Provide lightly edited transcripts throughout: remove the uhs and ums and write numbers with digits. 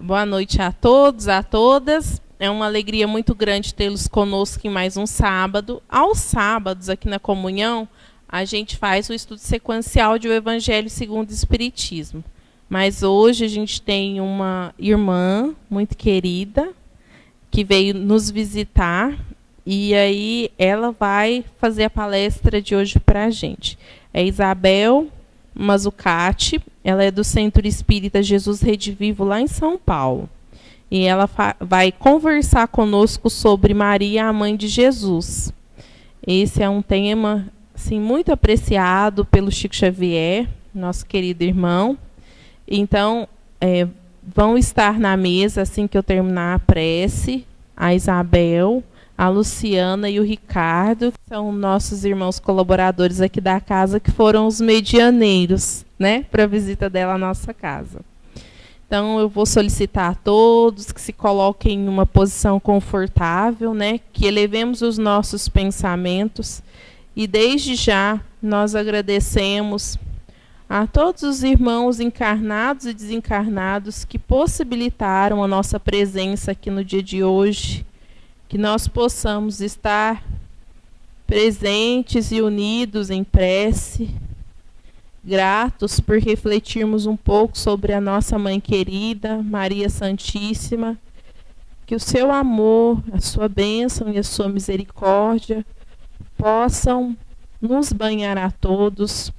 Boa noite a todos, a todas. É uma alegria muito grande tê-los conosco em mais um sábado. Aos sábados, aqui na comunhão, a gente faz o estudo sequencial de O Evangelho segundo o Espiritismo. Mas hoje a gente tem uma irmã muito querida que veio nos visitar e aí ela vai fazer a palestra de hoje para a gente. É Isabel Mazzucati, ela é do Centro Espírita Jesus Rede Vivo, lá em São Paulo. E ela vai conversar conosco sobre Maria, a mãe de Jesus. Esse é um tema assim, muito apreciado pelo Chico Xavier, nosso querido irmão. Então, vão estar na mesa, assim que eu terminar a prece, a Isabel, a Luciana e o Ricardo, que são nossos irmãos colaboradores aqui da casa, que foram os medianeiros, né, para a visita dela à nossa casa. Então, eu vou solicitar a todos que se coloquem em uma posição confortável, né, que elevemos os nossos pensamentos. E, desde já, nós agradecemos a todos os irmãos encarnados e desencarnados que possibilitaram a nossa presença aqui no dia de hoje, que nós possamos estar presentes e unidos em prece, gratos por refletirmos um pouco sobre a nossa mãe querida, Maria Santíssima, que o seu amor, a sua bênção e a sua misericórdia possam nos banhar a todos,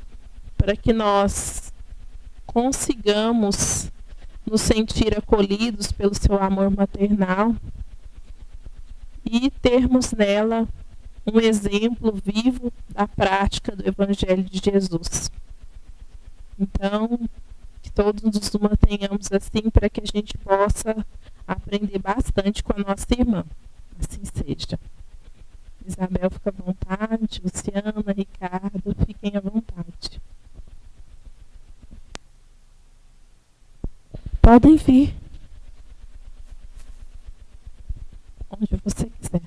para que nós consigamos nos sentir acolhidos pelo seu amor maternal e termos nela um exemplo vivo da prática do Evangelho de Jesus. Então, que todos nos mantenhamos assim para que a gente possa aprender bastante com a nossa irmã. Assim seja. Isabel, fica à vontade. Luciana, Ricardo, fiquem à vontade. Podem vir. Onde você quiser.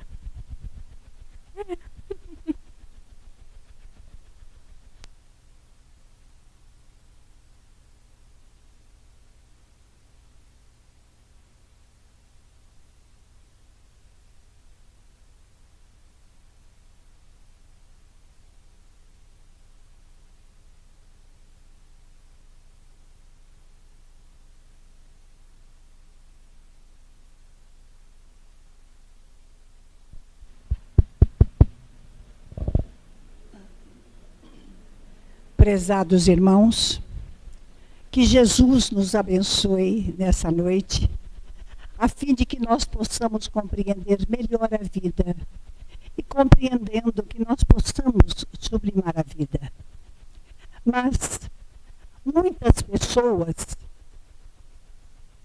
Prezados irmãos, que Jesus nos abençoe nessa noite, a fim de que nós possamos compreender melhor a vida e, compreendendo, que nós possamos sublimar a vida. Mas muitas pessoas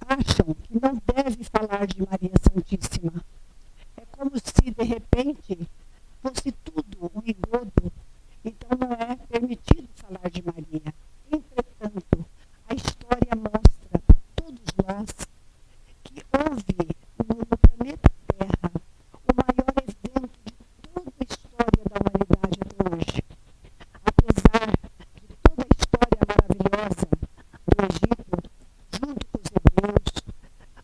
acham que não deve falar de Maria Santíssima. É como se, de repente, fosse tudo um engodo. Então, não é permitido falar de Maria. Entretanto, a história mostra para todos nós que houve no planeta Terra o maior evento de toda a história da humanidade até hoje. Apesar de toda a história maravilhosa do Egito, junto com os hebreus,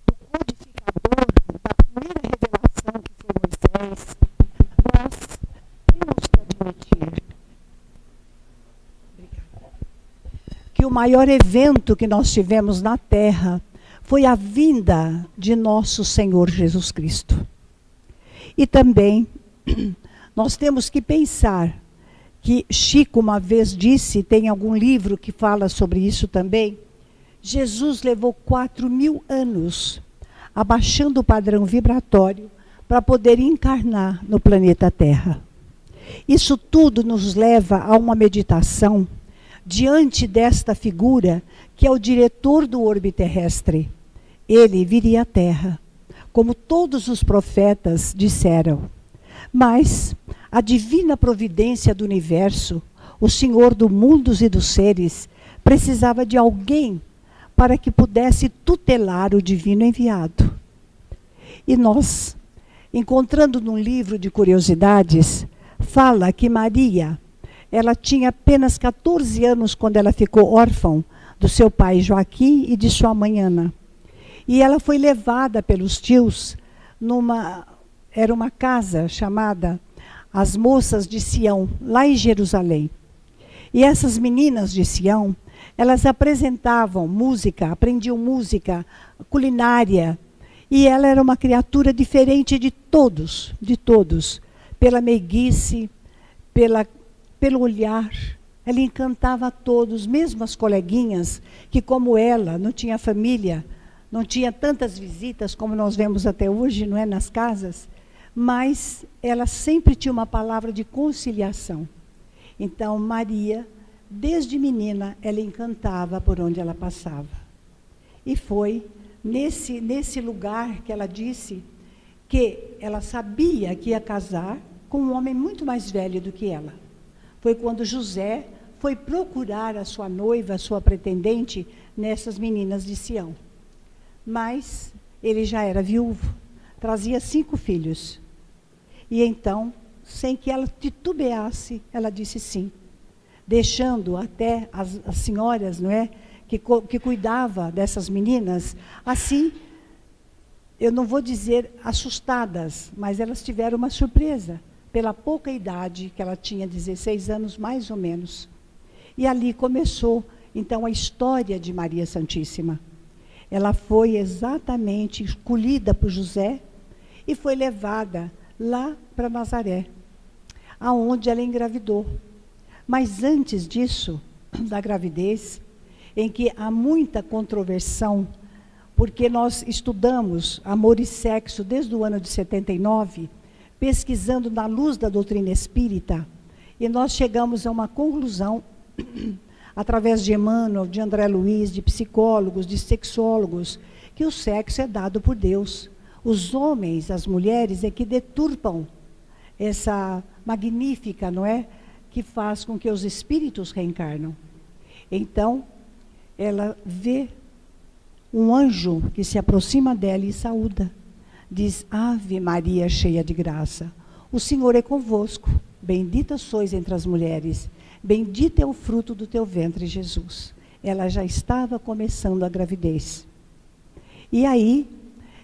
do codificador, da primeira revelação que foi Moisés, nós temos que admitir que o maior evento que nós tivemos na Terra foi a vinda de nosso Senhor Jesus Cristo. E também nós temos que pensar que Chico uma vez disse, tem algum livro que fala sobre isso também, Jesus levou 4.000 anos abaixando o padrão vibratório para poder encarnar no planeta Terra. Isso tudo nos leva a uma meditação diante desta figura, que é o diretor do orbe terrestre. Ele viria à Terra, como todos os profetas disseram. Mas a divina providência do universo, o Senhor do mundos e dos seres, precisava de alguém para que pudesse tutelar o divino enviado. E nós, encontrando num livro de curiosidades, fala que Maria, ela tinha apenas 14 anos quando ela ficou órfã do seu pai Joaquim e de sua mãe Ana. E ela foi levada pelos tios era uma casa chamada As Moças de Sião, lá em Jerusalém. E essas meninas de Sião, elas apresentavam música, aprendiam música, culinária. E ela era uma criatura diferente de todos, pela meiguice, pelo olhar. Ela encantava a todos, mesmo as coleguinhas, que como ela não tinha família, não tinha tantas visitas como nós vemos até hoje, não é, nas casas, mas ela sempre tinha uma palavra de conciliação. Então, Maria, desde menina, ela encantava por onde ela passava. E foi nesse lugar que ela disse que ela sabia que ia casar com um homem muito mais velho do que ela. Foi quando José foi procurar a sua noiva, a sua pretendente, nessas meninas de Sião. Mas ele já era viúvo, trazia 5 filhos. E então, sem que ela titubeasse, ela disse sim, deixando até as senhoras, não é, que cuidava dessas meninas, assim, eu não vou dizer assustadas, mas elas tiveram uma surpresa, pela pouca idade, que ela tinha 16 anos mais ou menos. E ali começou, então, a história de Maria Santíssima. Ela foi exatamente escolhida por José e foi levada lá para Nazaré, aonde ela engravidou. Mas antes disso, da gravidez, em que há muita controversão, porque nós estudamos amor e sexo desde o ano de 79, pesquisando na luz da doutrina espírita, e nós chegamos a uma conclusão, através de Emmanuel, de André Luiz, de psicólogos, de sexólogos, que o sexo é dado por Deus. Os homens, as mulheres, é que deturpam essa magnífica, não é? Que faz com que os espíritos reencarnam. Então, ela vê um anjo que se aproxima dela e saúda. Diz, Ave Maria, cheia de graça, o Senhor é convosco, bendita sois entre as mulheres, bendito é o fruto do teu ventre, Jesus. Ela já estava começando a gravidez. E aí,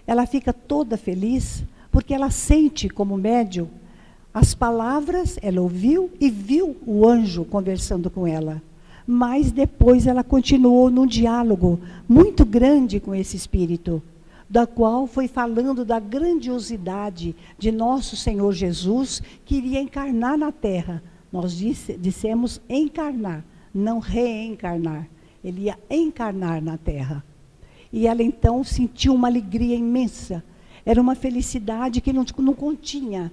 ela fica toda feliz, porque ela sente como médium as palavras, ela ouviu e viu o anjo conversando com ela. Mas depois ela continuou num diálogo muito grande com esse espírito, da qual foi falando da grandiosidade de nosso Senhor Jesus, que iria encarnar na Terra. Nós dissemos encarnar, não reencarnar. Ele ia encarnar na Terra. E ela então sentiu uma alegria imensa. Era uma felicidade que não continha.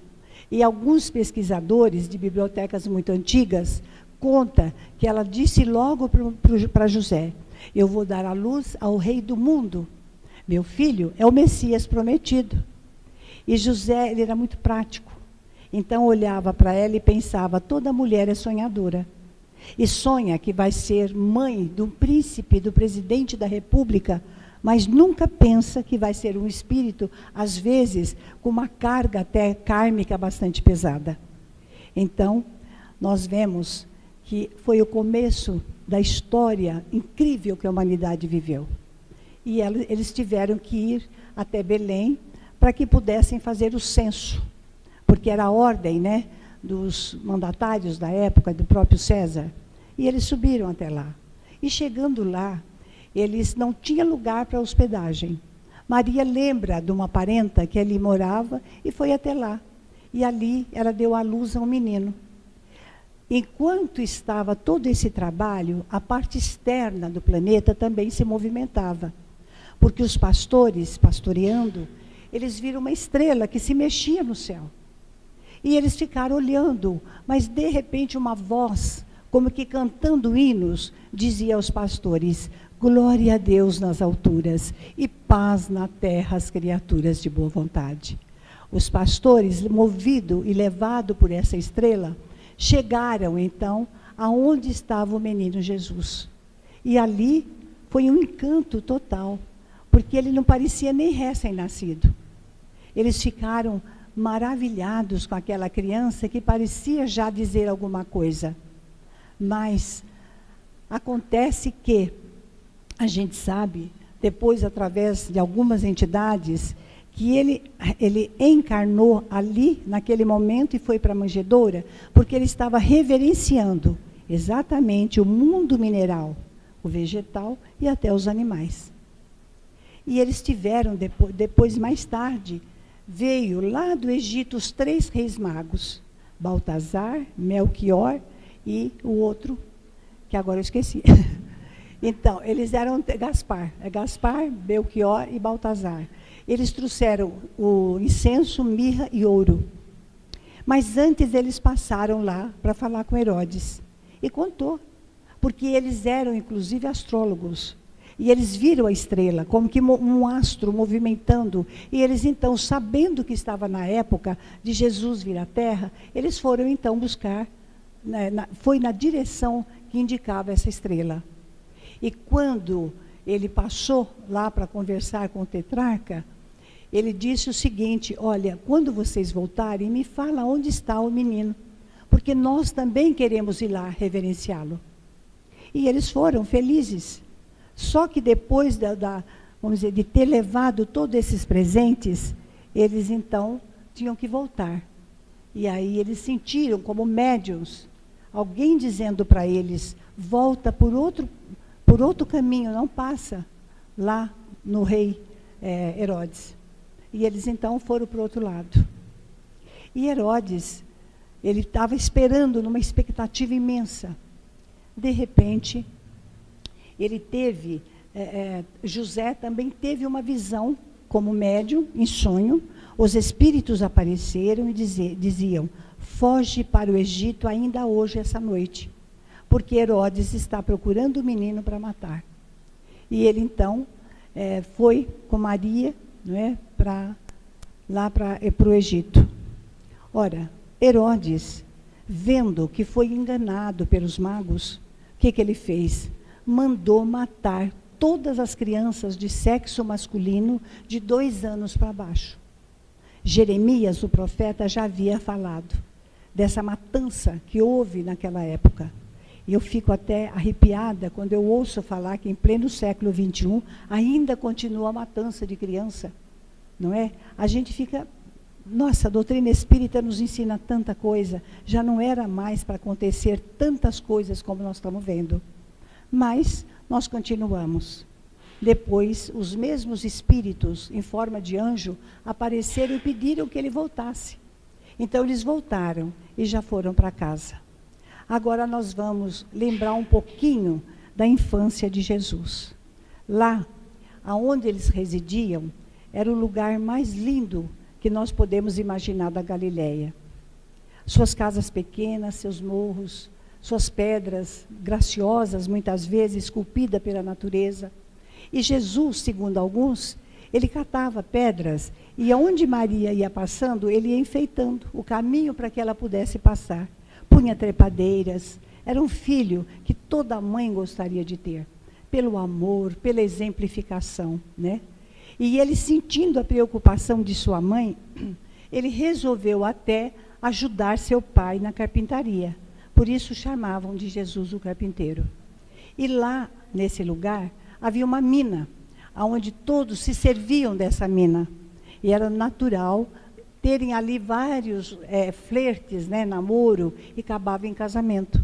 E alguns pesquisadores de bibliotecas muito antigas contam que ela disse logo para José, eu vou dar à luz ao rei do mundo. Meu filho é o Messias prometido. E José, ele era muito prático. Então olhava para ela e pensava, toda mulher é sonhadora. E sonha que vai ser mãe do príncipe, do presidente da república, mas nunca pensa que vai ser um espírito, às vezes, com uma carga até kármica bastante pesada. Então, nós vemos que foi o começo da história incrível que a humanidade viveu. E eles tiveram que ir até Belém para que pudessem fazer o censo, porque era a ordem, né, dos mandatários da época, do próprio César. E eles subiram até lá. E chegando lá, eles não tinham lugar para hospedagem. Maria lembra de uma parenta que ali morava e foi até lá. E ali ela deu à luz a um menino. Enquanto estava todo esse trabalho, a parte externa do planeta também se movimentava. Porque os pastores, pastoreando, eles viram uma estrela que se mexia no céu. E eles ficaram olhando, mas de repente uma voz, como que cantando hinos, dizia aos pastores, glória a Deus nas alturas e paz na terra às criaturas de boa vontade. Os pastores, movidos e levados por essa estrela, chegaram então aonde estava o menino Jesus. E ali foi um encanto total, porque ele não parecia nem recém-nascido. Eles ficaram maravilhados com aquela criança que parecia já dizer alguma coisa. Mas acontece que a gente sabe depois através de algumas entidades, que ele encarnou ali, naquele momento, e foi para a manjedoura, porque ele estava reverenciando exatamente o mundo mineral, o vegetal e até os animais. E eles tiveram, depois mais tarde, veio lá do Egito os 3 reis magos, Baltazar, Melquior e o outro, que agora eu esqueci. Então, eles eram Gaspar, Belchior e Baltazar. Eles trouxeram o incenso, mirra e ouro. Mas antes eles passaram lá para falar com Herodes. E contou, porque eles eram, inclusive, astrólogos. E eles viram a estrela, como que um astro movimentando. E eles, então, sabendo que estava na época de Jesus vir à Terra, eles foram, então, buscar, foi na direção que indicava essa estrela. E quando ele passou lá para conversar com o tetrarca, ele disse o seguinte: olha, quando vocês voltarem, me fala onde está o menino, porque nós também queremos ir lá reverenciá-lo. E eles foram felizes. Só que depois vamos dizer, de ter levado todos esses presentes, eles então tinham que voltar. E aí eles sentiram como médiuns, alguém dizendo para eles: volta por outro caminho, não passa lá no rei Herodes. E eles então foram para o outro lado. E Herodes, ele estava esperando numa expectativa imensa. De repente, ele teve, José também teve uma visão como médium, em sonho. Os espíritos apareceram e diziam: foge para o Egito ainda hoje, essa noite, porque Herodes está procurando o menino para matar. E ele então foi com Maria, não é, lá para o Egito. Ora, Herodes, vendo que foi enganado pelos magos, o que ele fez? Mandou matar todas as crianças de sexo masculino de 2 anos para baixo. Jeremias, o profeta, já havia falado dessa matança que houve naquela época. E eu fico até arrepiada quando eu ouço falar que em pleno século XXI ainda continua a matança de criança, não é? A gente fica, nossa, a doutrina espírita nos ensina tanta coisa, já não era mais para acontecer tantas coisas como nós estamos vendo. Mas nós continuamos. Depois, os mesmos espíritos, em forma de anjo, apareceram e pediram que ele voltasse. Então, eles voltaram e já foram para casa. Agora, nós vamos lembrar um pouquinho da infância de Jesus. Lá, aonde eles residiam, era o lugar mais lindo que nós podemos imaginar da Galileia. Suas casas pequenas, seus morros, suas pedras graciosas, muitas vezes esculpidas pela natureza. E Jesus, segundo alguns, ele catava pedras e aonde Maria ia passando, ele ia enfeitando o caminho para que ela pudesse passar. Punha trepadeiras. Era um filho que toda mãe gostaria de ter, pelo amor, pela exemplificação, né? E ele, sentindo a preocupação de sua mãe, ele resolveu até ajudar seu pai na carpintaria. Por isso chamavam de Jesus o carpinteiro. E lá, nesse lugar, havia uma mina, onde todos se serviam dessa mina. E era natural terem ali vários flertes, né, namoro, e acabava em casamento.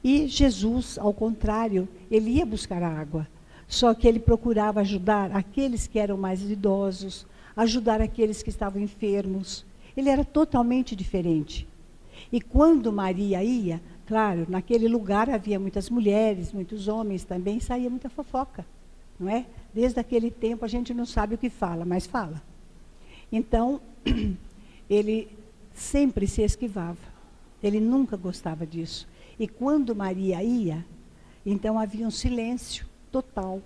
E Jesus, ao contrário, ele ia buscar a água. Só que ele procurava ajudar aqueles que eram mais idosos, ajudar aqueles que estavam enfermos. Ele era totalmente diferente. E quando Maria ia, claro, naquele lugar havia muitas mulheres, muitos homens também, saía muita fofoca, não é? Desde aquele tempo a gente não sabe o que fala, mas fala. Então, ele sempre se esquivava. Ele nunca gostava disso. E quando Maria ia, então havia um silêncio total.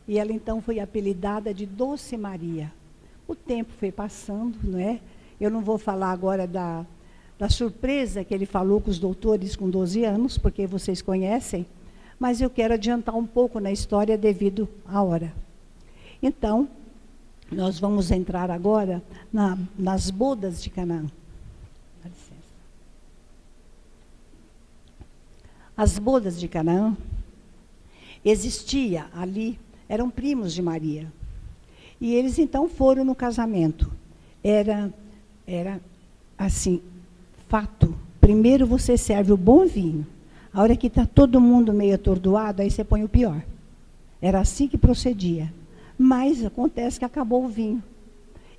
E ela então foi apelidada de Doce Maria. O tempo foi passando, não é? Eu não vou falar agora da surpresa que ele falou com os doutores com 12 anos, porque vocês conhecem, mas eu quero adiantar um pouco na história devido à hora. Então, nós vamos entrar agora nas bodas de Canaã. Dá licença. As bodas de Canaã existia ali eram primos de Maria. E eles então foram no casamento. Era assim, fato. Primeiro você serve o bom vinho. A hora que está todo mundo meio atordoado, aí você põe o pior. Era assim que procedia. Mas acontece que acabou o vinho.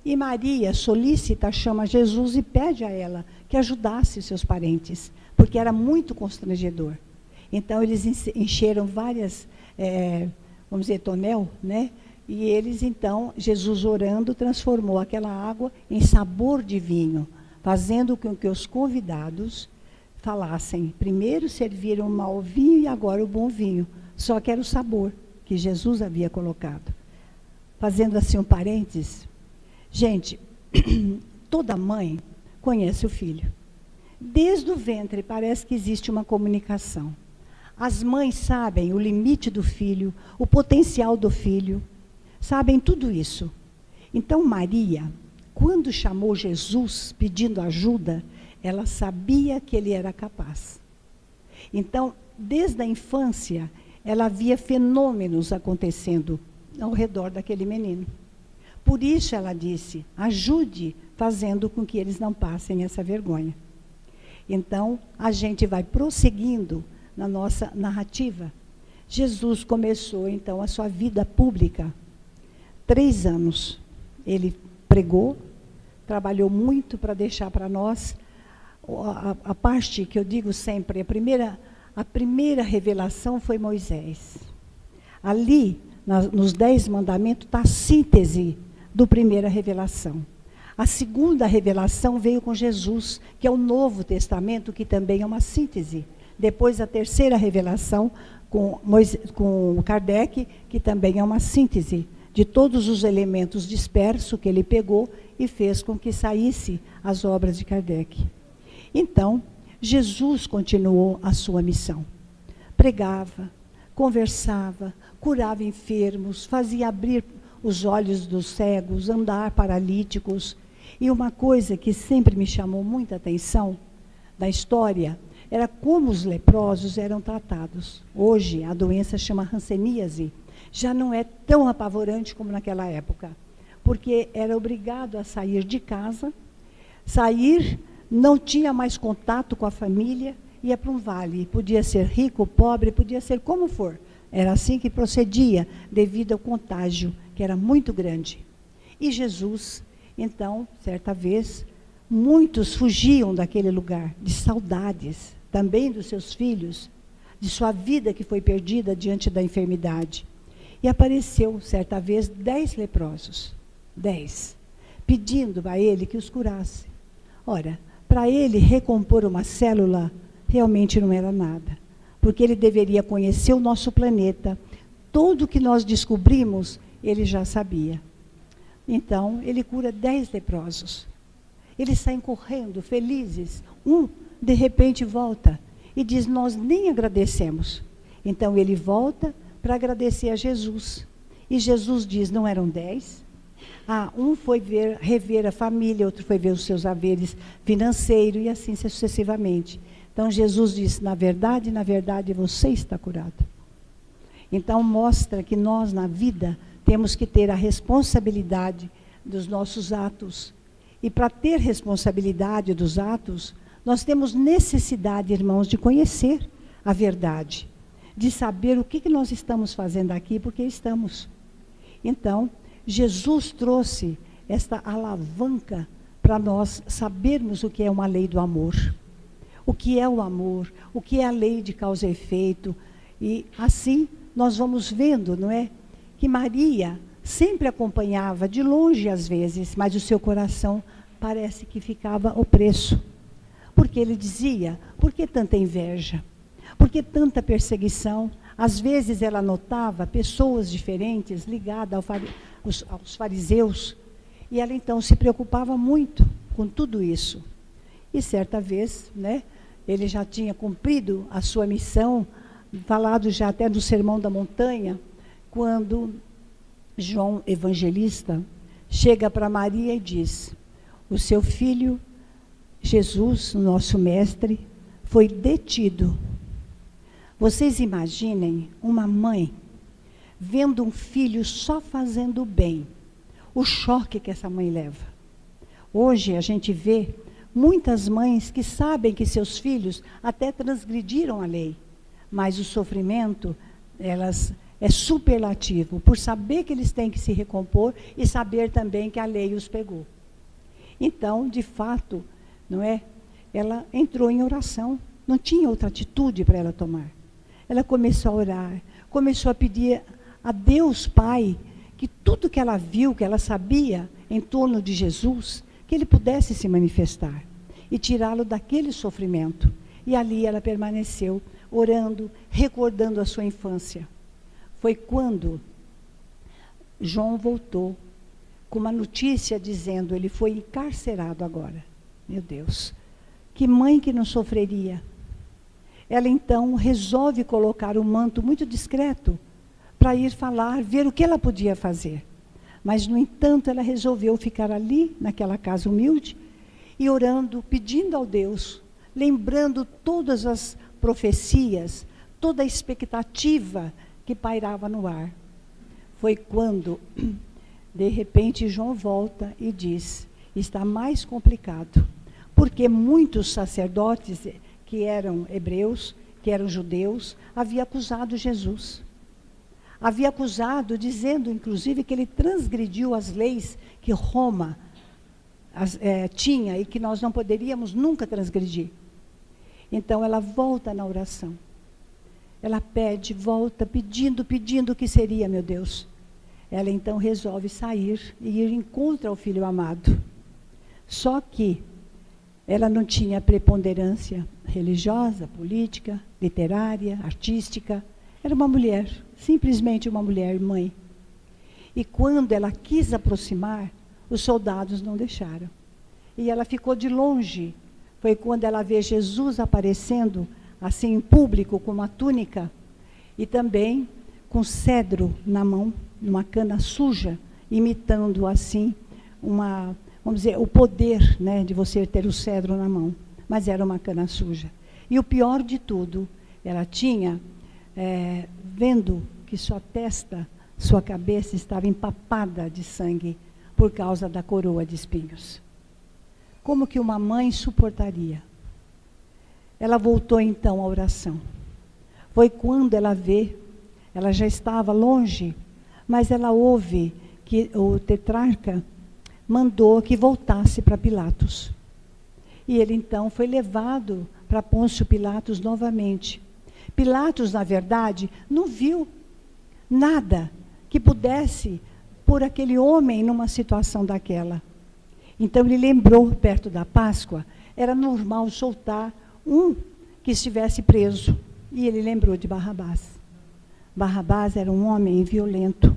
E Maria, solícita, chama Jesus e pede a ela que ajudasse seus parentes, porque era muito constrangedor. Então, eles encheram várias, vamos dizer, tonel, né? E eles, então, Jesus orando, transformou aquela água em sabor de vinho, fazendo com que os convidados falassem, primeiro serviram o mau vinho e agora o bom vinho. Só que era o sabor que Jesus havia colocado. Fazendo assim um parênteses, gente, toda mãe conhece o filho. Desde o ventre parece que existe uma comunicação. As mães sabem o limite do filho, o potencial do filho, sabem tudo isso. Então Maria, quando chamou Jesus pedindo ajuda, ela sabia que ele era capaz. Então, desde a infância, ela via fenômenos acontecendo ao redor daquele menino. Por isso ela disse, ajude fazendo com que eles não passem essa vergonha. Então, a gente vai prosseguindo na nossa narrativa. Jesus começou, então, a sua vida pública. 3 anos. Ele pregou, trabalhou muito para deixar para nós a parte que eu digo sempre, a primeira revelação foi Moisés. Ali, nos 10 mandamentos, está a síntese da primeira revelação. A segunda revelação veio com Jesus, que é o Novo Testamento, que também é uma síntese. Depois, a terceira revelação com Kardec, que também é uma síntese de todos os elementos dispersos que ele pegou e fez com que saísse as obras de Kardec. Então, Jesus continuou a sua missão. Pregava, conversava, curava enfermos, fazia abrir os olhos dos cegos, andar paralíticos. E uma coisa que sempre me chamou muita atenção da história era como os leprosos eram tratados. Hoje, a doença chama hanseníase. Já não é tão apavorante como naquela época, porque era obrigado a sair de casa, não tinha mais contato com a família, ia para um vale, podia ser rico, pobre, podia ser como for. Era assim que procedia, devido ao contágio, que era muito grande. E Jesus, então, certa vez, muitos fugiam daquele lugar, de saudades, também dos seus filhos, de sua vida que foi perdida diante da enfermidade. E apareceu, certa vez, 10 leprosos, 10, pedindo a ele que os curasse. Ora, para ele recompor uma célula, realmente não era nada, porque ele deveria conhecer o nosso planeta. Tudo o que nós descobrimos, ele já sabia. Então, ele cura 10 leprosos. Eles saem correndo, felizes. De repente, volta e diz, nós nem agradecemos. Então, ele volta para agradecer a Jesus. E Jesus diz, não eram 10? Um foi rever a família, outro foi ver os seus haveres financeiros, e assim sucessivamente. Então, Jesus disse, na verdade, você está curado. Então, mostra que nós, na vida, temos que ter a responsabilidade dos nossos atos. E para ter responsabilidade dos atos, nós temos necessidade, irmãos, de conhecer a verdade, de saber o que nós estamos fazendo aqui, porque estamos. Então, Jesus trouxe esta alavanca para nós sabermos o que é uma lei do amor. O que é o amor, o que é a lei de causa e efeito. E assim nós vamos vendo, não é? Que Maria sempre acompanhava, de longe às vezes, mas o seu coração parece que ficava opresso. Porque ele dizia, por que tanta inveja? Por que tanta perseguição? Às vezes ela notava pessoas diferentes ligadas aos fariseus, e ela então se preocupava muito com tudo isso. E certa vez, né, ele já tinha cumprido a sua missão, falado já até do Sermão da Montanha, quando João Evangelista chega para Maria e diz, o seu filho, Jesus, o nosso mestre, foi detido. Vocês imaginem uma mãe vendo um filho só fazendo bem. O choque que essa mãe leva. Hoje a gente vê muitas mães que sabem que seus filhos até transgrediram a lei, mas o sofrimento, elas é superlativo, por saber que eles têm que se recompor e saber também que a lei os pegou. Então, de fato, não é? Ela entrou em oração, não tinha outra atitude para ela tomar. Ela começou a orar, começou a pedir a Deus Pai, que tudo que ela viu, que ela sabia em torno de Jesus, que ele pudesse se manifestar e tirá-lo daquele sofrimento. E ali ela permaneceu, orando, recordando a sua infância. Foi quando João voltou com uma notícia dizendo, ele foi encarcerado agora. Meu Deus, que mãe que não sofreria. Ela então resolve colocar um manto muito discreto para ir falar, ver o que ela podia fazer. Mas, no entanto, ela resolveu ficar ali, naquela casa humilde, e orando, pedindo ao Deus, lembrando todas as profecias, toda a expectativa que pairava no ar. Foi quando, de repente, João volta e diz, está mais complicado, porque muitos sacerdotes que eram hebreus, que eram judeus, haviam acusado Jesus. Havia acusado, dizendo, inclusive, que ele transgrediu as leis que Roma tinha e que nós não poderíamos nunca transgredir. Então, ela volta na oração. Ela pede, volta, pedindo o que seria, meu Deus. Ela, então, resolve sair e ir encontro ao filho amado. Só que ela não tinha preponderância religiosa, política, literária, artística. Era uma mulher, simplesmente uma mulher mãe. E quando ela quis aproximar, os soldados não deixaram. E ela ficou de longe. Foi quando ela vê Jesus aparecendo, assim em público, com uma túnica, e também com cedro na mão, numa cana suja, imitando assim, vamos dizer, o poder, né, de você ter o cedro na mão. Mas era uma cana suja. E o pior de tudo, ela tinha... vendo que sua testa, sua cabeça estava empapada de sangue por causa da coroa de espinhos. Como que uma mãe suportaria? Ela voltou então à oração. Foi quando ela vê, ela já estava longe, mas ela ouve que o tetrarca mandou que voltasse para Pilatos. E ele então foi levado para Pôncio Pilatos novamente. Pilatos, na verdade, não viu nada que pudesse pôr aquele homem numa situação daquela. Então, ele lembrou, perto da Páscoa, era normal soltar um que estivesse preso. E ele lembrou de Barrabás. Barrabás era um homem violento,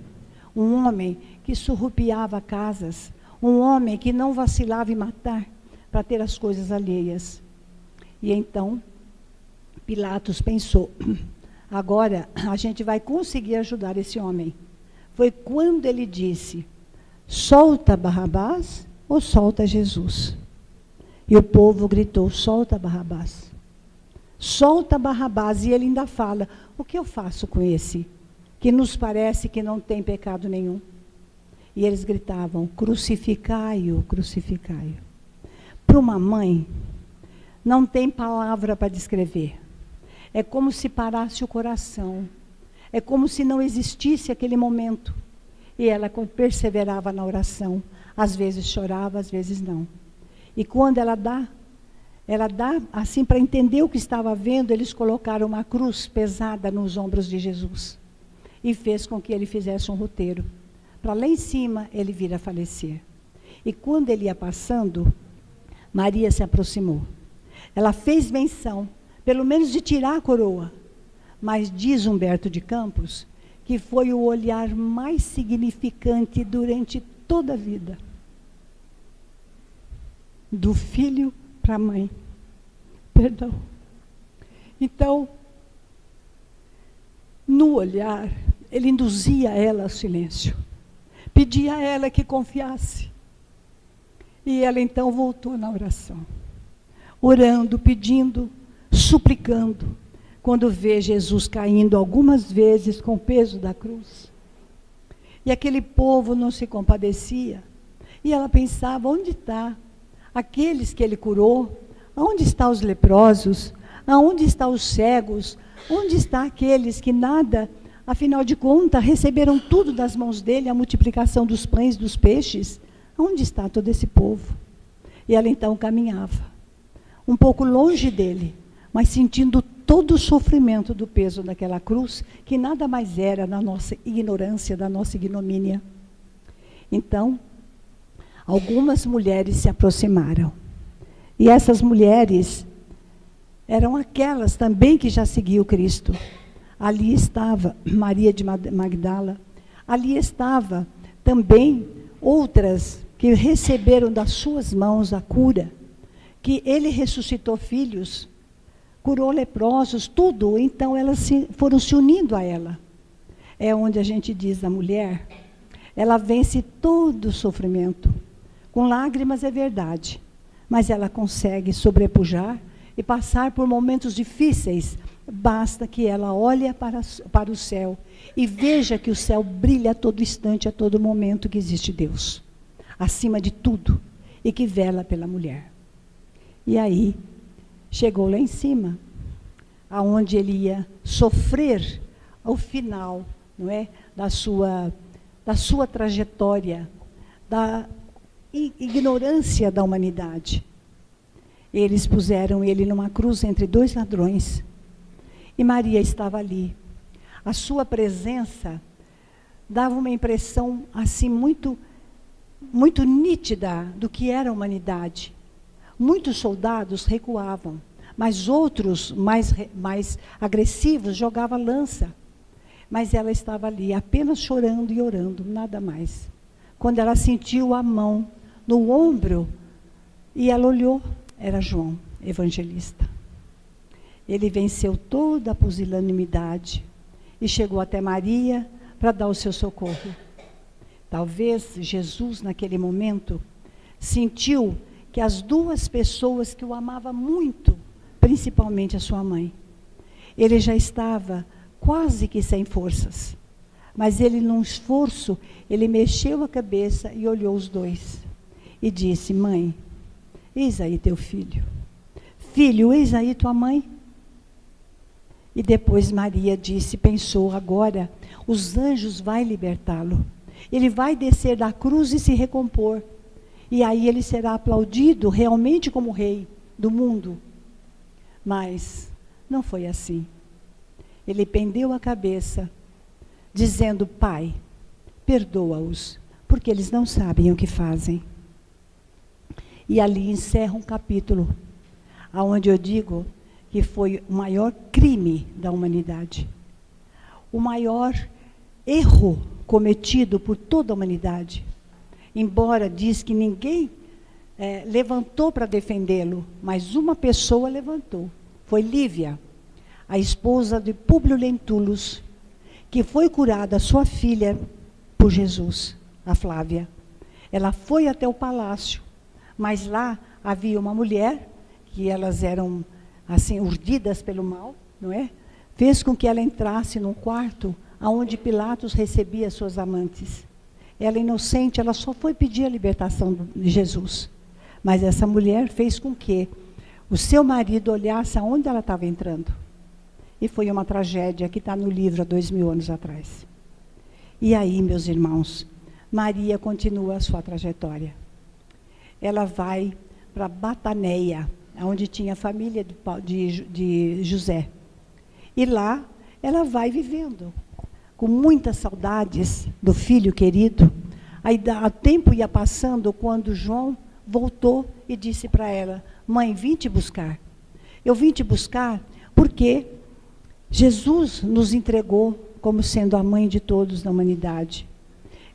um homem que surrupiava casas, um homem que não vacilava em matar para ter as coisas alheias. E então... Pilatos pensou, agora a gente vai conseguir ajudar esse homem. Foi quando ele disse, solta Barrabás ou solta Jesus? E o povo gritou, solta Barrabás. Solta Barrabás. E ele ainda fala, o que eu faço com esse? Que nos parece que não tem pecado nenhum. E eles gritavam, crucificai-o, crucificai-o. Para uma mãe, não tem palavra para descrever. É como se parasse o coração. É como se não existisse aquele momento. E ela perseverava na oração. Às vezes chorava, às vezes não. E quando ela dá, assim, para entender o que estava vendo, eles colocaram uma cruz pesada nos ombros de Jesus. E fez com que ele fizesse um roteiro. Para lá em cima, ele vir a falecer. E quando ele ia passando, Maria se aproximou. Ela fez menção, pelo menos de tirar a coroa. Mas diz Humberto de Campos que foi o olhar mais significante durante toda a vida. Do filho para a mãe. Perdão. Então, no olhar, ele induzia ela ao silêncio. Pedia a ela que confiasse. E ela então voltou na oração. Orando, pedindo, suplicando, quando vê Jesus caindo algumas vezes com o peso da cruz. E aquele povo não se compadecia. E ela pensava, onde está aqueles que ele curou? Onde estão os leprosos? Aonde estão os cegos? Onde estão aqueles que nada, afinal de contas, receberam tudo das mãos dele, a multiplicação dos pães, dos peixes? Onde está todo esse povo? E ela então caminhava, um pouco longe dele, mas sentindo todo o sofrimento do peso daquela cruz, que nada mais era na nossa ignorância, da nossa ignomínia. Então, algumas mulheres se aproximaram. E essas mulheres eram aquelas também que já seguiam Cristo. Ali estava Maria de Magdala, ali estava também outras que receberam das suas mãos a cura, que ele ressuscitou filhos, curou leprosos, tudo. Então elas foram se unindo a ela. É onde a gente diz a mulher, ela vence todo o sofrimento. Com lágrimas é verdade, mas ela consegue sobrepujar e passar por momentos difíceis. Basta que ela olhe para o céu e veja que o céu brilha a todo instante, a todo momento, que existe Deus, acima de tudo, e que vela pela mulher. E aí, chegou lá em cima, aonde ele ia sofrer ao final, não é, da sua trajetória, da ignorância da humanidade. Eles puseram ele numa cruz entre dois ladrões. E Maria estava ali. A sua presença dava uma impressão assim muito, muito nítida do que era a humanidade. Muitos soldados recuavam, mas outros, mais agressivos, jogavam lança. Mas ela estava ali, apenas chorando e orando, nada mais. Quando ela sentiu a mão no ombro, e ela olhou, era João, evangelista. Ele venceu toda a pusilanimidade e chegou até Maria para dar o seu socorro. Talvez Jesus, naquele momento, sentiu que as duas pessoas que o amavam muito, principalmente a sua mãe, ele já estava quase que sem forças. Mas ele, num esforço, ele mexeu a cabeça e olhou os dois. E disse, mãe, eis aí teu filho. Filho, eis aí tua mãe. E depois Maria disse, pensou, agora os anjos vão libertá-lo. Ele vai descer da cruz e se recompor. E aí ele será aplaudido realmente como rei do mundo. Mas não foi assim. Ele pendeu a cabeça, dizendo, Pai, perdoa-os, porque eles não sabem o que fazem. E ali encerra um capítulo, onde eu digo que foi o maior crime da humanidade. O maior erro cometido por toda a humanidade. Embora diz que ninguém levantou para defendê-lo, mas uma pessoa levantou. Foi Lívia, a esposa de Públio Lentulus, que foi curada, sua filha, por Jesus, a Flávia. Ela foi até o palácio, mas lá havia uma mulher, que elas eram assim, urdidas pelo mal, não é? Fez com que ela entrasse num quarto onde Pilatos recebia suas amantes. Ela, inocente, ela só foi pedir a libertação de Jesus. Mas essa mulher fez com que o seu marido olhasse aonde ela estava entrando. E foi uma tragédia que está no livro há 2000 anos atrás. E aí, meus irmãos, Maria continua a sua trajetória. Ela vai para Bataneia, onde tinha a família de José. E lá ela vai vivendo, com muitas saudades do filho querido. Aí o tempo ia passando, quando João voltou e disse para ela, mãe, vim te buscar. Eu vim te buscar porque Jesus nos entregou como sendo a mãe de todos na humanidade.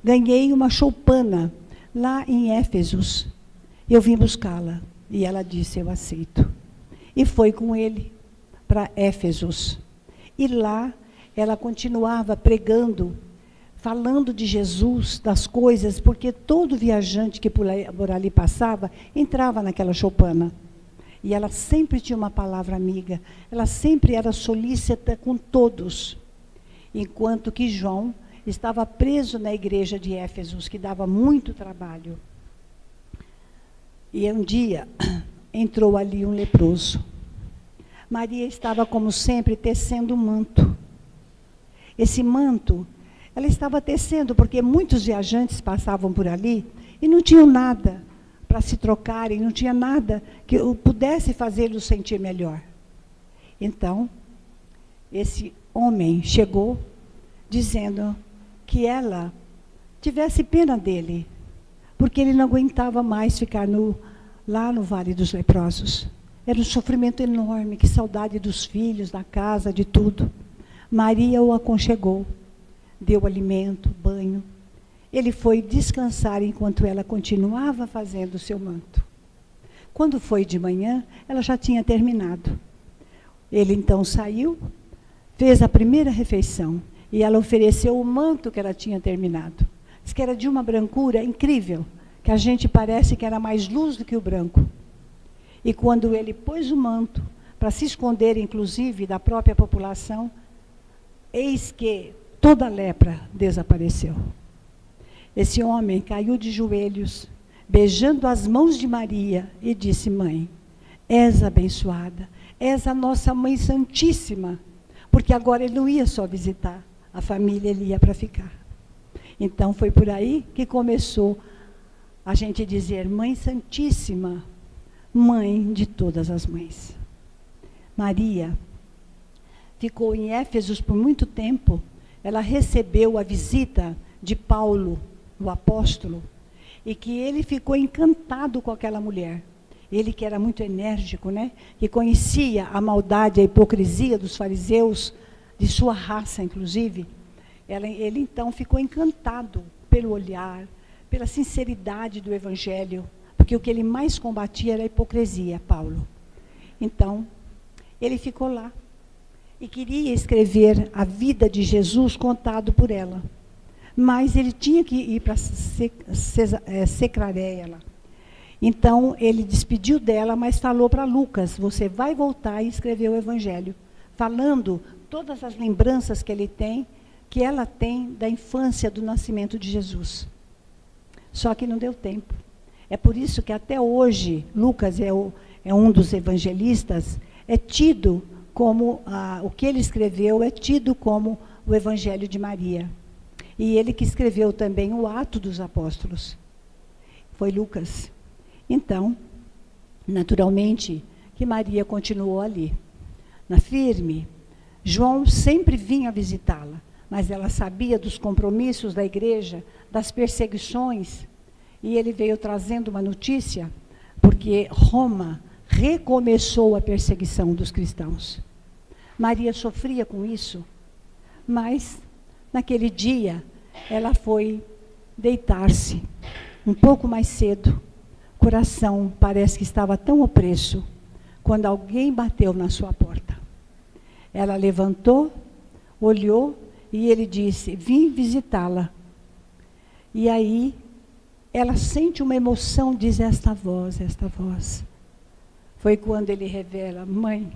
Ganhei uma choupana lá em Éfesos. Eu vim buscá-la. E ela disse, eu aceito. E foi com ele para Éfesos. E lá ela continuava pregando, falando de Jesus, das coisas, porque todo viajante que por ali passava, entrava naquela choupana. E ela sempre tinha uma palavra amiga. Ela sempre era solícita com todos. Enquanto que João estava preso na igreja de Éfeso, que dava muito trabalho. E um dia entrou ali um leproso. Maria estava, como sempre, tecendo um manto. Esse manto, ela estava tecendo, porque muitos viajantes passavam por ali e não tinham nada para se trocarem, não tinha nada que pudesse fazê-los sentir melhor. Então, esse homem chegou dizendo que ela tivesse pena dele, porque ele não aguentava mais ficar lá no Vale dos Leprosos. Era um sofrimento enorme, que saudade dos filhos, da casa, de tudo. Maria o aconchegou, deu alimento, banho. Ele foi descansar enquanto ela continuava fazendo o seu manto. Quando foi de manhã, ela já tinha terminado. Ele então saiu, fez a primeira refeição e ela ofereceu o manto que ela tinha terminado. Diz que era de uma brancura incrível, que a gente parece que era mais luz do que o branco. E quando ele pôs o manto, para se esconder inclusive da própria população, eis que toda a lepra desapareceu. Esse homem caiu de joelhos, beijando as mãos de Maria e disse: Mãe, és abençoada, és a nossa Mãe Santíssima, porque agora ele não ia só visitar a família, ele ia para ficar. Então foi por aí que começou a gente dizer: Mãe Santíssima, Mãe de todas as mães. Maria ficou em Éfeso por muito tempo. Ela recebeu a visita de Paulo, o apóstolo, e que ele ficou encantado com aquela mulher. Ele que era muito enérgico, né? Que conhecia a maldade, a hipocrisia dos fariseus, de sua raça, inclusive. Ele então ficou encantado pelo olhar, pela sinceridade do evangelho, porque o que ele mais combatia era a hipocrisia, Paulo. Então, ele ficou lá e queria escrever a vida de Jesus contado por ela. Mas ele tinha que ir para Cesareia lá. Então, ele despediu dela, mas falou para Lucas: você vai voltar e escrever o evangelho, falando todas as lembranças que ela tem da infância, do nascimento de Jesus. Só que não deu tempo. É por isso que até hoje, Lucas é um dos evangelistas, é tido como, o que ele escreveu é tido como o Evangelho de Maria. E ele que escreveu também o Ato dos Apóstolos. Foi Lucas. Então, naturalmente, que Maria continuou ali, na firme. João sempre vinha visitá-la, mas ela sabia dos compromissos da igreja, das perseguições, e ele veio trazendo uma notícia, porque Roma recomeçou a perseguição dos cristãos. Maria sofria com isso, mas naquele dia ela foi deitar-se um pouco mais cedo. O coração parece que estava tão opresso, quando alguém bateu na sua porta. Ela levantou, olhou e ele disse: vim visitá-la. E aí ela sente uma emoção, diz: esta voz, esta voz. Foi quando ele revela: mãe,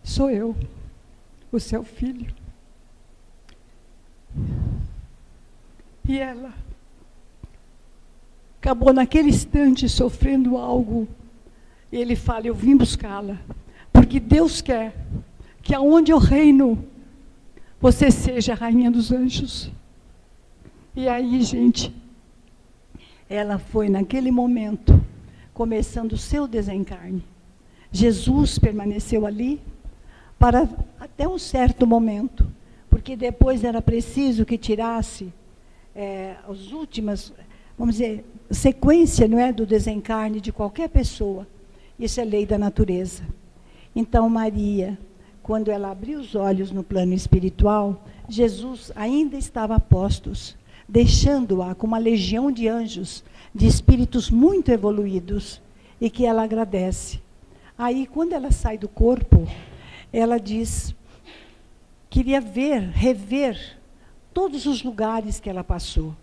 sou eu, o seu filho. E ela acabou naquele instante sofrendo algo. E ele fala: eu vim buscá-la, porque Deus quer que aonde eu reino, você seja a rainha dos anjos. E aí, gente, ela foi naquele momento, começando o seu desencarne. Jesus permaneceu ali para até um certo momento, porque depois era preciso que tirasse as últimas, vamos dizer, sequência, não é, do desencarne de qualquer pessoa. Isso é lei da natureza. Então, Maria, quando ela abriu os olhos no plano espiritual, Jesus ainda estava a postos, deixando-a com uma legião de anjos, de espíritos muito evoluídos, e que ela agradece. Aí, quando ela sai do corpo, ela diz, queria rever todos os lugares que ela passou.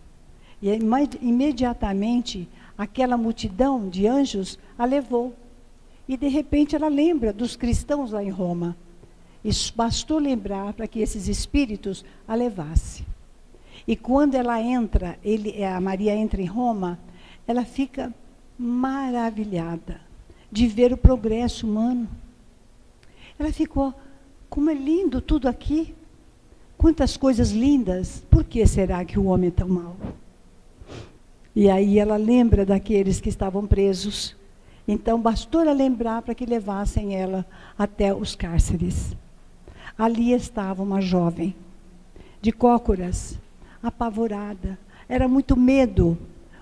E imediatamente, aquela multidão de anjos a levou. E, de repente, ela lembra dos cristãos lá em Roma. Isso bastou lembrar para que esses espíritos a levassem. E quando ela entra, a Maria entra em Roma, ela fica maravilhada de ver o progresso humano. Ela ficou, como é lindo tudo aqui. Quantas coisas lindas. Por que será que o homem é tão mau? E aí ela lembra daqueles que estavam presos. Então, bastou ela lembrar para que levassem ela até os cárceres. Ali estava uma jovem, de cócoras, apavorada. Era muito medo,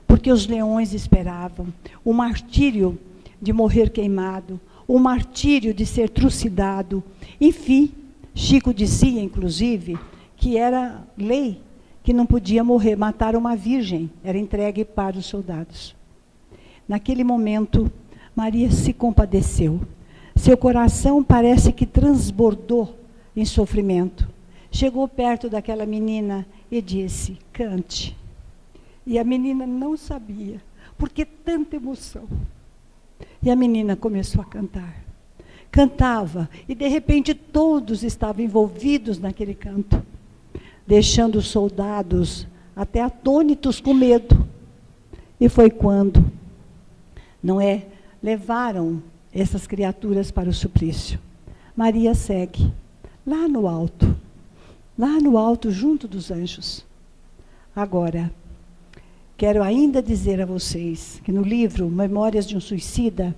porque os leões esperavam. O martírio de morrer queimado, o martírio de ser trucidado. Enfim, Chico dizia, inclusive, que era lei, que não podia morrer, matar uma virgem, era entregue para os soldados. Naquele momento, Maria se compadeceu. Seu coração parece que transbordou em sofrimento. Chegou perto daquela menina e disse, cante. E a menina não sabia, porque tanta emoção. E a menina começou a cantar. Cantava, e de repente todos estavam envolvidos naquele canto, deixando os soldados até atônitos com medo. E foi quando, levaram essas criaturas para o suplício. Maria segue, lá no alto, junto dos anjos. Agora, quero ainda dizer a vocês que no livro Memórias de um Suicida,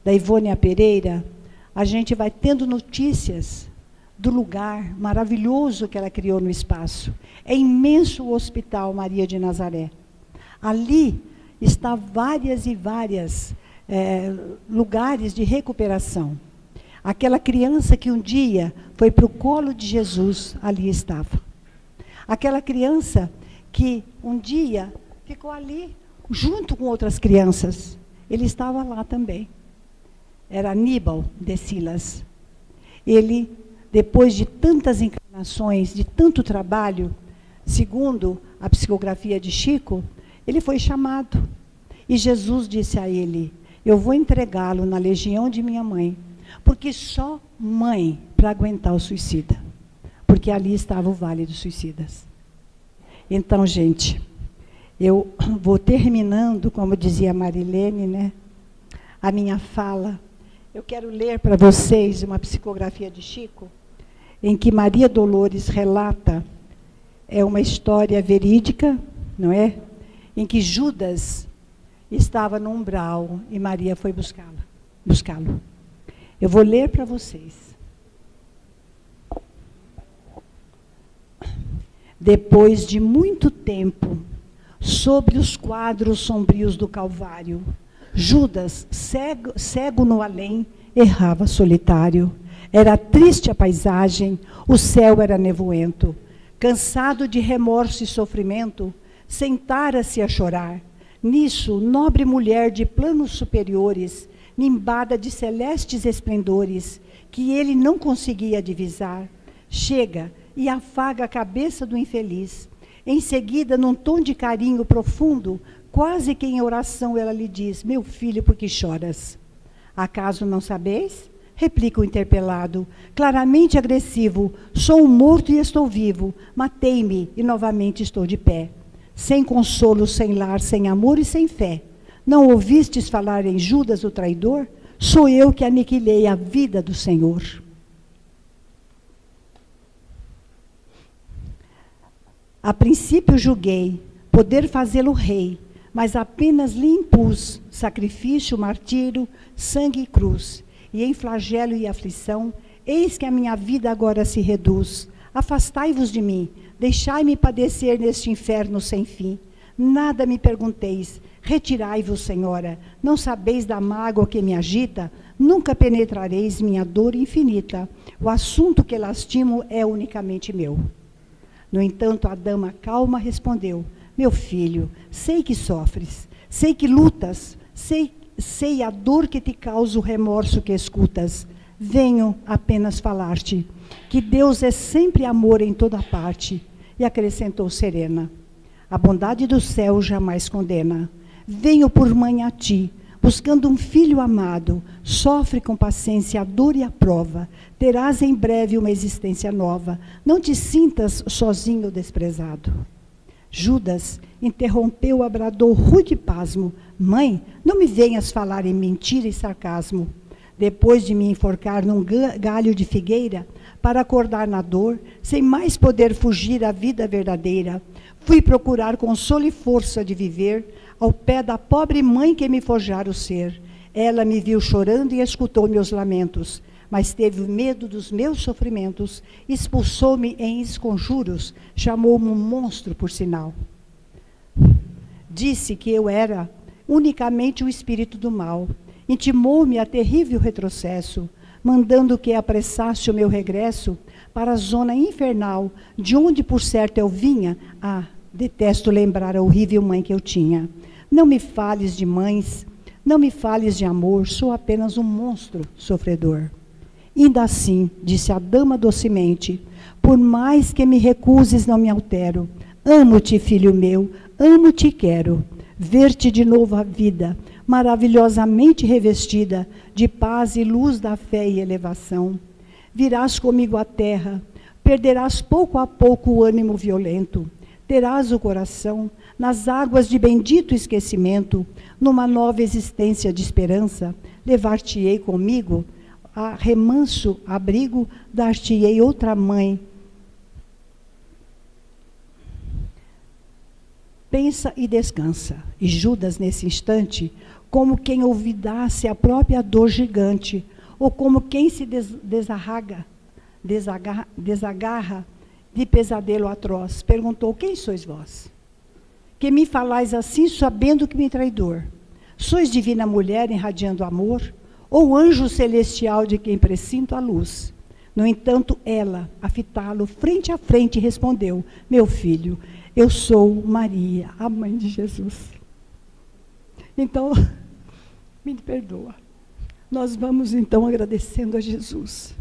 da Ivônia Pereira, a gente vai tendo notícias do lugar maravilhoso que ela criou no espaço. É imenso o Hospital Maria de Nazaré. Ali está várias e várias lugares de recuperação. Aquela criança que um dia foi para o colo de Jesus, ali estava. Aquela criança que um dia ficou ali, junto com outras crianças, ele estava lá também. Era Aníbal de Silas. Ele, depois de tantas encarnações, de tanto trabalho, segundo a psicografia de Chico, ele foi chamado. E Jesus disse a ele, eu vou entregá-lo na legião de minha mãe, porque só mãe para aguentar o suicida. Porque ali estava o Vale dos Suicidas. Então, gente, eu vou terminando, como dizia a Marilene, a minha fala. Eu quero ler para vocês uma psicografia de Chico, em que Maria Dolores relata, é uma história verídica, não é? Em que Judas estava no umbral e Maria foi buscá-lo. Eu vou ler para vocês. Depois de muito tempo, sobre os quadros sombrios do Calvário, Judas, cego no além, errava solitário. Era triste a paisagem, o céu era nevoento. Cansado de remorso e sofrimento, sentara-se a chorar. Nisso, nobre mulher de planos superiores, nimbada de celestes esplendores, que ele não conseguia divisar, chega e afaga a cabeça do infeliz. Em seguida, num tom de carinho profundo, quase que em oração, ela lhe diz, meu filho, por que choras? Acaso não sabeis? Replica o interpelado, claramente agressivo, sou um morto e estou vivo, matei-me e novamente estou de pé. Sem consolo, sem lar, sem amor e sem fé. Não ouvistes falar em Judas o traidor? Sou eu que aniquilei a vida do Senhor. A princípio julguei poder fazê-lo rei, mas apenas lhe impus sacrifício, martírio, sangue e cruz. E em flagelo e aflição, eis que a minha vida agora se reduz. Afastai-vos de mim, deixai-me padecer neste inferno sem fim. Nada me pergunteis, retirai-vos, Senhora. Não sabeis da mágoa que me agita? Nunca penetrareis minha dor infinita. O assunto que lastimo é unicamente meu. No entanto, a dama calma respondeu, meu filho, sei que sofres, sei que lutas, sei a dor que te causa o remorso que escutas. Venho apenas falar-te que Deus é sempre amor em toda parte. E acrescentou serena, a bondade do céu jamais condena. Venho por mãe a ti, buscando um filho amado. Sofre com paciência a dor e a prova. Terás em breve uma existência nova. Não te sintas sozinho ou desprezado. Judas interrompeu, bradou rude pasmo: mãe, não me venhas falar em mentira e sarcasmo. Depois de me enforcar num galho de figueira, para acordar na dor, sem mais poder fugir à vida verdadeira, fui procurar consolo e força de viver ao pé da pobre mãe que me forjara o ser. Ela me viu chorando e escutou meus lamentos, mas teve medo dos meus sofrimentos, expulsou-me em esconjuros, chamou-me um monstro por sinal. Disse que eu era unicamente o espírito do mal, intimou-me a terrível retrocesso, mandando que apressasse o meu regresso para a zona infernal, de onde por certo eu vinha. Ah, detesto lembrar a horrível mãe que eu tinha. Não me fales de mães, não me fales de amor, sou apenas um monstro sofredor. Ainda assim, disse a dama docemente, por mais que me recuses, não me altero. Amo-te, filho meu, amo-te e quero ver-te de novo a vida, maravilhosamente revestida de paz e luz da fé e elevação. Virás comigo à terra, perderás pouco a pouco o ânimo violento, terás o coração nas águas de bendito esquecimento, numa nova existência de esperança, levar-te-ei comigo a remanso abrigo, dar-te-ei outra mãe. Pensa e descansa. E Judas, nesse instante, como quem olvidasse a própria dor gigante, ou como quem se desagarra de pesadelo atroz, perguntou: quem sois vós? Que me falais assim, sabendo que me traidor? Sois divina mulher irradiando amor, ou anjo celestial de quem presinto a luz? No entanto, ela, a fitá-lo frente a frente, respondeu: meu filho, eu sou Maria, a mãe de Jesus. Então, me perdoa. Nós vamos então agradecendo a Jesus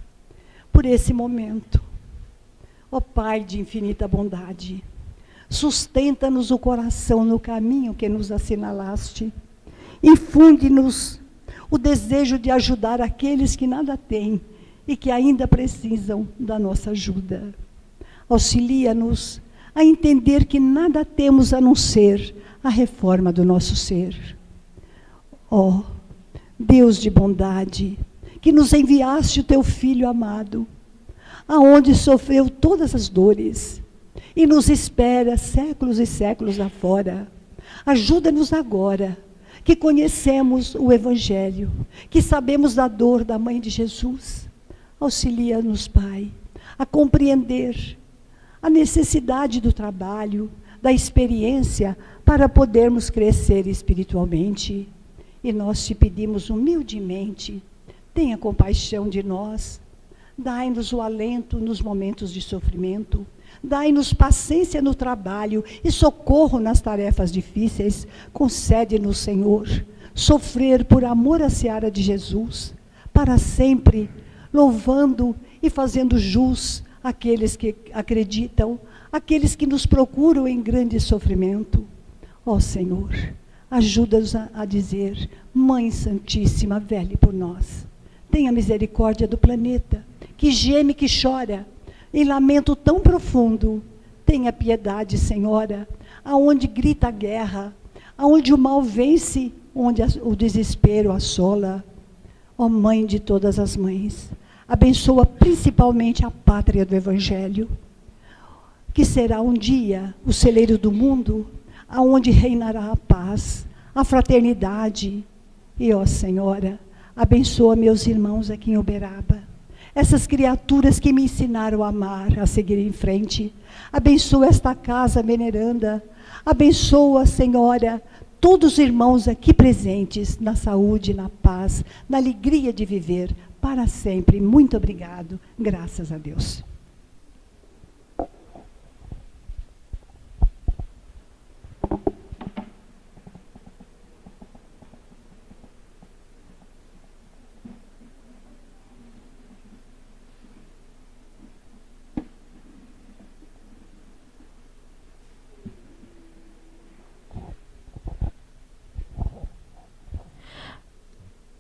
por esse momento. Ó Pai de infinita bondade, sustenta-nos o coração no caminho que nos assinalaste. Infunde-nos o desejo de ajudar aqueles que nada têm e que ainda precisam da nossa ajuda. Auxilia-nos a entender que nada temos a não ser a reforma do nosso ser. Ó Deus de bondade, que nos enviaste o teu Filho amado, aonde sofreu todas as dores, e nos espera séculos e séculos afora. Ajuda-nos agora, que conhecemos o Evangelho, que sabemos da dor da mãe de Jesus. Auxilia-nos, Pai, a compreender a necessidade do trabalho, da experiência, para podermos crescer espiritualmente. E nós te pedimos humildemente, tenha compaixão de nós, dai-nos o alento nos momentos de sofrimento, dai-nos paciência no trabalho e socorro nas tarefas difíceis. Concede-nos, Senhor, sofrer por amor à seara de Jesus, para sempre, louvando e fazendo jus àqueles que acreditam, aqueles que nos procuram em grande sofrimento. Ó Senhor, ajuda-nos a dizer: Mãe Santíssima, vele por nós. Tenha misericórdia do planeta, que geme, que chora, em lamento tão profundo. Tenha piedade, Senhora, aonde grita a guerra, aonde o mal vence, onde o desespero assola. Ó Mãe de todas as mães, abençoa principalmente a pátria do Evangelho, que será um dia o celeiro do mundo, aonde reinará a paz, a fraternidade. E, ó Senhora, abençoa meus irmãos aqui em Uberaba, essas criaturas que me ensinaram a amar, a seguir em frente. Abençoa esta casa veneranda, abençoa, Senhora, todos os irmãos aqui presentes, na saúde, na paz, na alegria de viver para sempre. Muito obrigado, graças a Deus.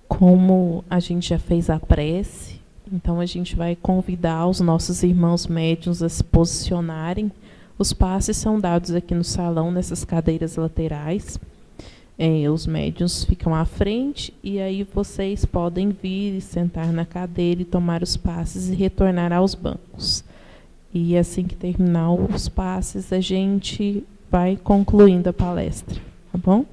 Como a gente já fez a prece, então a gente vai convidar os nossos irmãos médiuns a se posicionarem Os passes são dados aqui no salão, nessas cadeiras laterais. Os médiuns ficam à frente e aí vocês podem vir e sentar na cadeira e tomar os passes e retornar aos bancos. E assim que terminar os passes, a gente vai concluindo a palestra, tá bom?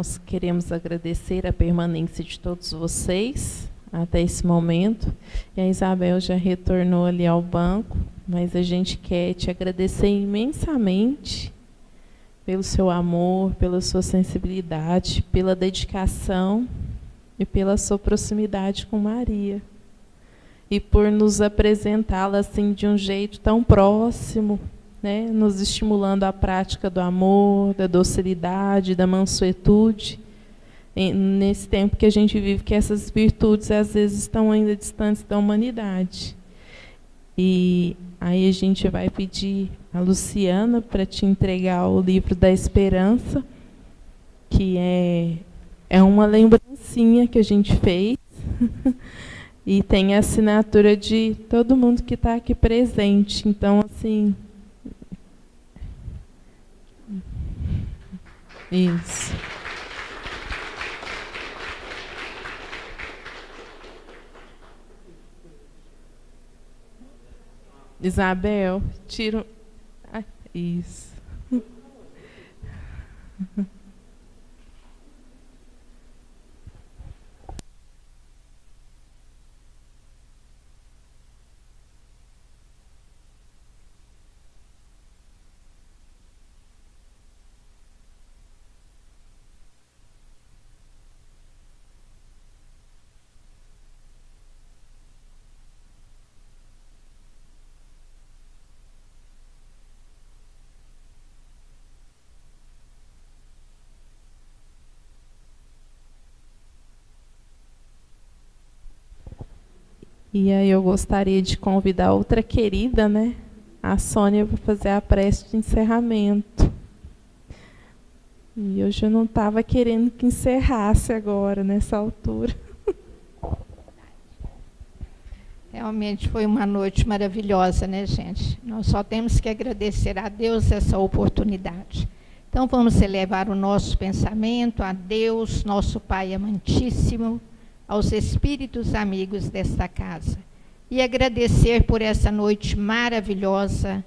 nós queremos agradecer a permanência de todos vocês até esse momento. E a Isabel já retornou ali ao banco, mas a gente quer te agradecer imensamente pelo seu amor, pela sua sensibilidade, pela dedicação e pela sua proximidade com Maria. E por nos apresentá-la assim de um jeito tão próximo, né, nos estimulando à prática do amor, da docilidade, da mansuetude, nesse tempo que a gente vive, que essas virtudes às vezes estão ainda distantes da humanidade. E aí a gente vai pedir a Luciana para te entregar o livro da Esperança, que é uma lembrancinha que a gente fez, e tem a assinatura de todo mundo que está aqui presente. Então, assim... Isso. Isabel, tira... Ah, isso. E aí eu gostaria de convidar outra querida, né, a Sônia, para fazer a prece de encerramento. E hoje eu não estava querendo que encerrasse agora, nessa altura. Realmente foi uma noite maravilhosa, né, gente? Nós só temos que agradecer a Deus essa oportunidade. Então vamos elevar o nosso pensamento a Deus, nosso Pai amantíssimo, aos espíritos amigos desta casa, e agradecer por essa noite maravilhosa,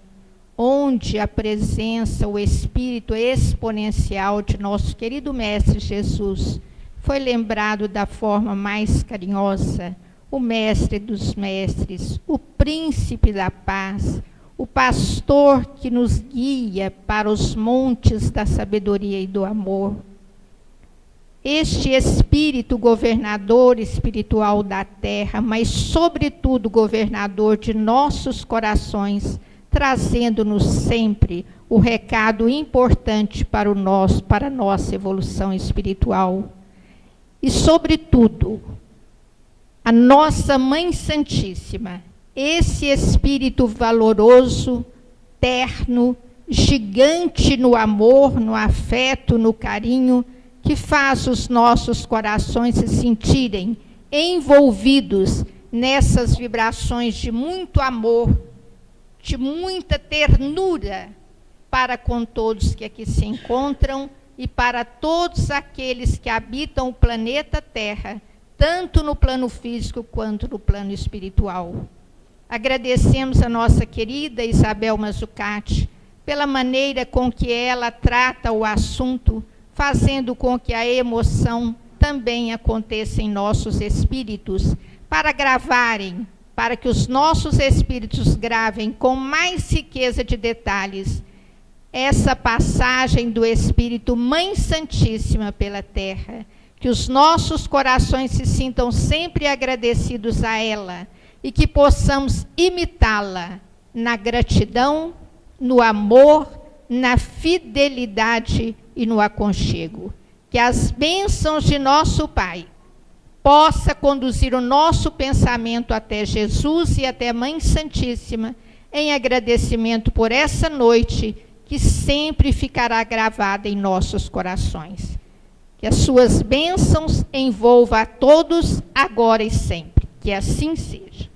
onde a presença, o espírito exponencial de nosso querido Mestre Jesus foi lembrado da forma mais carinhosa, o Mestre dos Mestres, o Príncipe da Paz, o pastor que nos guia para os montes da sabedoria e do amor. Este Espírito governador espiritual da terra, mas sobretudo governador de nossos corações, trazendo-nos sempre o recado importante para a nossa evolução espiritual. E sobretudo, a nossa Mãe Santíssima, esse Espírito valoroso, terno, gigante no amor, no afeto, no carinho, que faz os nossos corações se sentirem envolvidos nessas vibrações de muito amor, de muita ternura para com todos que aqui se encontram e para todos aqueles que habitam o planeta Terra, tanto no plano físico quanto no plano espiritual. Agradecemos a nossa querida Isabel Mazzucati pela maneira com que ela trata o assunto, fazendo com que a emoção também aconteça em nossos espíritos, para que os nossos espíritos gravem com mais riqueza de detalhes essa passagem do Espírito Mãe Santíssima pela Terra, que os nossos corações se sintam sempre agradecidos a ela e que possamos imitá-la na gratidão, no amor, na fidelidade e no aconchego. Que as bênçãos de nosso Pai possa conduzir o nosso pensamento até Jesus e até Mãe Santíssima, em agradecimento por essa noite que sempre ficará gravada em nossos corações. Que as suas bênçãos envolvam a todos, agora e sempre. Que assim seja.